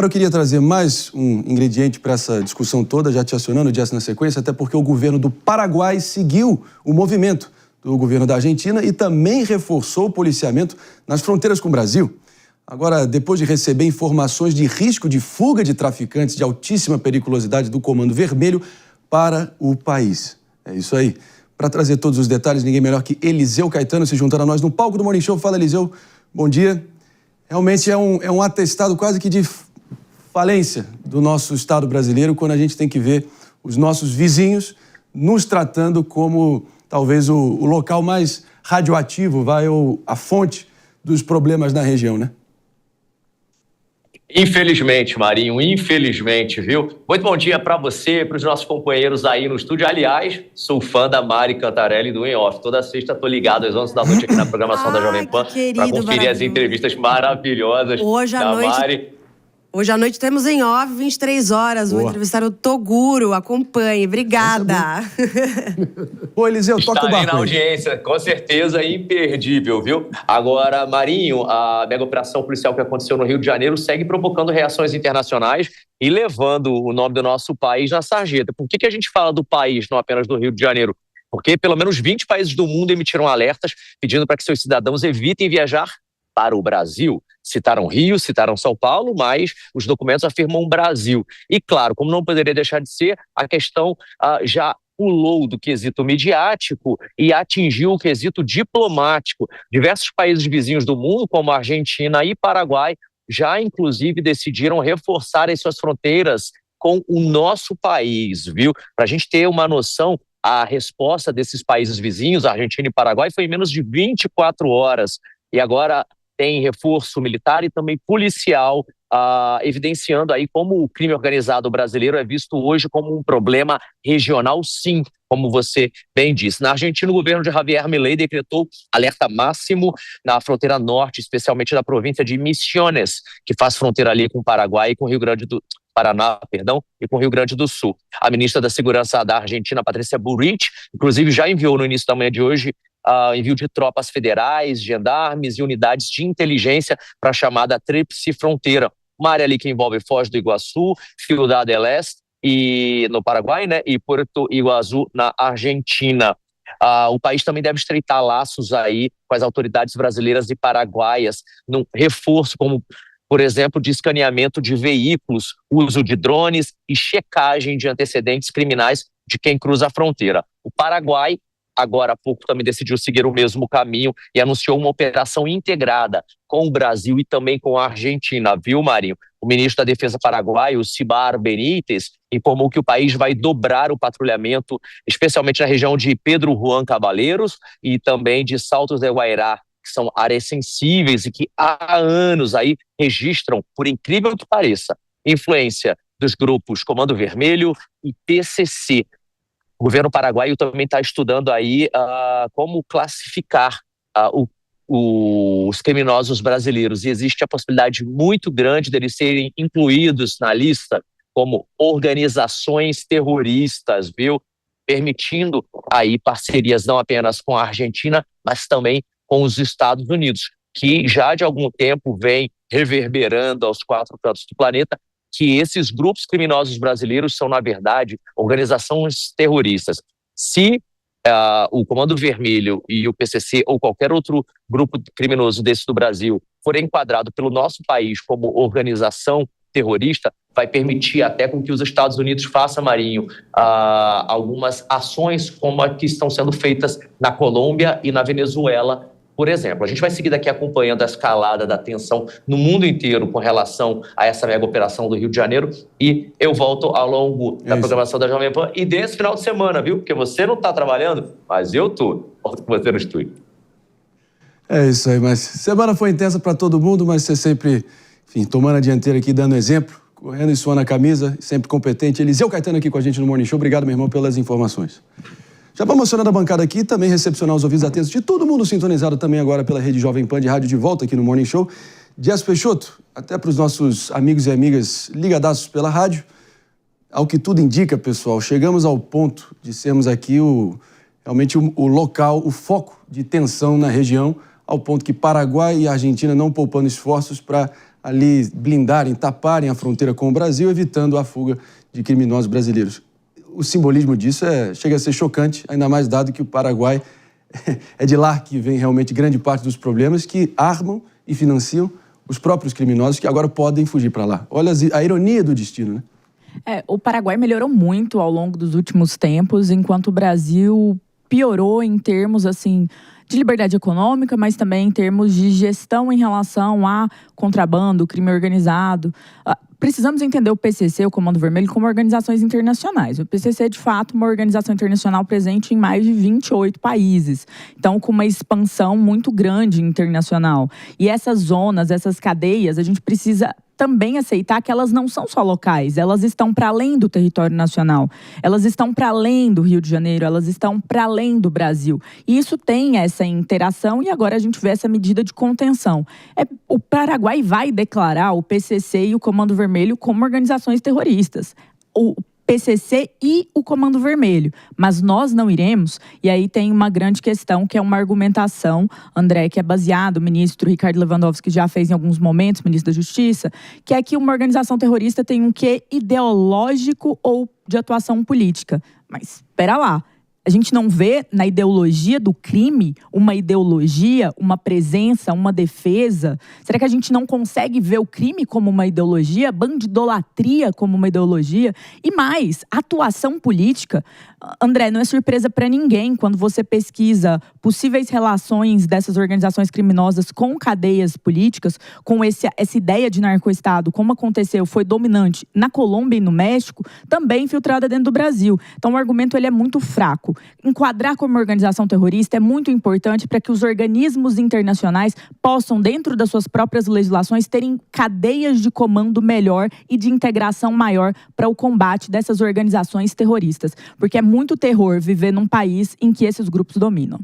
Eu queria trazer mais um ingrediente para essa discussão toda, já te acionando, Jess, na sequência, até porque o governo do Paraguai seguiu o movimento do governo da Argentina e também reforçou o policiamento nas fronteiras com o Brasil. Agora, depois de receber informações de risco de fuga de traficantes de altíssima periculosidade do Comando Vermelho para o país. É isso aí. Para trazer todos os detalhes, ninguém melhor que Eliseu Caetano se juntando a nós no palco do Morning Show. Fala, Eliseu. Bom dia. Realmente é um atestado quase que de falência do nosso Estado brasileiro quando a gente tem que ver os nossos vizinhos nos tratando como talvez o local mais radioativo, ou a fonte dos problemas na região, né? Infelizmente, Marinho, infelizmente, viu? Muito bom dia para você, para os nossos companheiros aí no estúdio. Aliás, sou fã da Mari Cantarelli do In Off. Toda sexta tô ligado às 11 da noite aqui na programação da Jovem Pan para conferir as entrevistas maravilhosas da Mari. Hoje à noite temos em off, 23 horas. Vou entrevistar o Toguro. Acompanhe. Obrigada. Ô, Eliseu, toca o barco. Está aí na audiência, com certeza imperdível, viu? Agora, Marinho, a mega operação policial que aconteceu no Rio de Janeiro segue provocando reações internacionais e levando o nome do nosso país na sarjeta. Por que a gente fala do país, não apenas do Rio de Janeiro? Porque pelo menos 20 países do mundo emitiram alertas pedindo para que seus cidadãos evitem viajar para o Brasil. Citaram Rio, citaram São Paulo, mas os documentos afirmam Brasil. E claro, como não poderia deixar de ser, a questão já pulou do quesito midiático e atingiu o quesito diplomático. Diversos países vizinhos do mundo, como Argentina e Paraguai, já inclusive decidiram reforçar as suas fronteiras com o nosso país, viu? Para a gente ter uma noção, a resposta desses países vizinhos, Argentina e Paraguai, foi em menos de 24 horas. E agora tem reforço militar e também policial, evidenciando aí como o crime organizado brasileiro é visto hoje como um problema regional, sim, como você bem disse. Na Argentina, o governo de Javier Milei decretou alerta máximo na fronteira norte, especialmente na província de Misiones, que faz fronteira ali com o Paraguai e com o Rio Grande do Paraná, e com o Rio Grande do Sul. A ministra da Segurança da Argentina, Patrícia Bullrich, inclusive já enviou no início da manhã de hoje envio de tropas federais, gendarmes e unidades de inteligência para a chamada Tríplice Fronteira, uma área ali que envolve Foz do Iguaçu, Ciudad del Este e no Paraguai, né, e Puerto Iguazú na Argentina. O país também deve estreitar laços aí com as autoridades brasileiras e paraguaias num reforço como, por exemplo, de escaneamento de veículos, uso de drones e checagem de antecedentes criminais de quem cruza a fronteira. O Paraguai agora há pouco também decidiu seguir o mesmo caminho e anunciou uma operação integrada com o Brasil e também com a Argentina, viu, Marinho? O ministro da Defesa paraguaio, Cibar Benítez, informou que o país vai dobrar o patrulhamento, especialmente na região de Pedro Juan Cabaleiros e também de Saltos de Guairá, que são áreas sensíveis e que há anos aí registram, por incrível que pareça, influência dos grupos Comando Vermelho e PCC. O governo paraguaio também está estudando aí como classificar os criminosos brasileiros. E existe a possibilidade muito grande deles serem incluídos na lista como organizações terroristas, viu? Permitindo aí parcerias não apenas com a Argentina, mas também com os Estados Unidos, que já de algum tempo vem reverberando aos quatro cantos do planeta que esses grupos criminosos brasileiros são, na verdade, organizações terroristas. Se o Comando Vermelho e o PCC ou qualquer outro grupo criminoso desse do Brasil for enquadrado pelo nosso país como organização terrorista, vai permitir até com que os Estados Unidos façam, Marinho, algumas ações como as que estão sendo feitas na Colômbia e na Venezuela, por exemplo. A gente vai seguir daqui acompanhando a escalada da tensão no mundo inteiro com relação a essa mega operação do Rio de Janeiro e eu volto ao longo da programação da Jovem Pan e desse final de semana, viu? Porque você não está trabalhando, mas eu estou. Volto com você no estúdio. É isso aí, mas semana foi intensa para todo mundo, mas você sempre, enfim, tomando a dianteira aqui, dando exemplo, correndo e suando a camisa, sempre competente. Eliseu Caetano aqui com a gente no Morning Show. Obrigado, meu irmão, pelas informações. Já vamos acionando a bancada aqui, também recepcionar os ouvidos atentos de todo mundo sintonizado também agora pela Rede Jovem Pan de rádio de volta aqui no Morning Show. Jess Peixoto, até para os nossos amigos e amigas ligadaços pela rádio, ao que tudo indica, pessoal, chegamos ao ponto de sermos aqui realmente o local, o foco de tensão na região, ao ponto que Paraguai e Argentina não poupando esforços para ali blindarem, taparem a fronteira com o Brasil, evitando a fuga de criminosos brasileiros. O simbolismo disso chega a ser chocante, ainda mais dado que o Paraguai é de lá que vem realmente grande parte dos problemas, que armam e financiam os próprios criminosos que agora podem fugir para lá. Olha a ironia do destino, né? O Paraguai melhorou muito ao longo dos últimos tempos, enquanto o Brasil piorou em termos, assim, de liberdade econômica, mas também em termos de gestão em relação a contrabando, crime organizado. Precisamos entender o PCC, o Comando Vermelho, como organizações internacionais. O PCC é, de fato, uma organização internacional presente em mais de 28 países. Então, com uma expansão muito grande internacional. E essas zonas, essas cadeias, a gente precisa também aceitar que elas não são só locais, elas estão para além do território nacional, elas estão para além do Rio de Janeiro, elas estão para além do Brasil. E isso tem essa interação e agora a gente vê essa medida de contenção. O Paraguai vai declarar o PCC e o Comando Vermelho como organizações terroristas. O PCC e o Comando Vermelho, mas nós não iremos, e aí tem uma grande questão que é uma argumentação, André, que é baseado, o ministro Ricardo Lewandowski já fez em alguns momentos, ministro da Justiça, que é que uma organização terrorista tem um quê ideológico ou de atuação política. Mas espera lá, a gente não vê na ideologia do crime uma ideologia, uma presença, uma defesa? Será que a gente não consegue ver o crime como uma ideologia, bandidolatria como uma ideologia? E mais, atuação política. André, não é surpresa para ninguém quando você pesquisa possíveis relações dessas organizações criminosas com cadeias políticas, com essa ideia de narcoestado, como aconteceu, foi dominante na Colômbia e no México, também infiltrada dentro do Brasil. Então o argumento ele é muito fraco. Enquadrar como organização terrorista é muito importante para que os organismos internacionais possam, dentro das suas próprias legislações, terem cadeias de comando melhor e de integração maior para o combate dessas organizações terroristas. Porque é muito terror viver num país em que esses grupos dominam.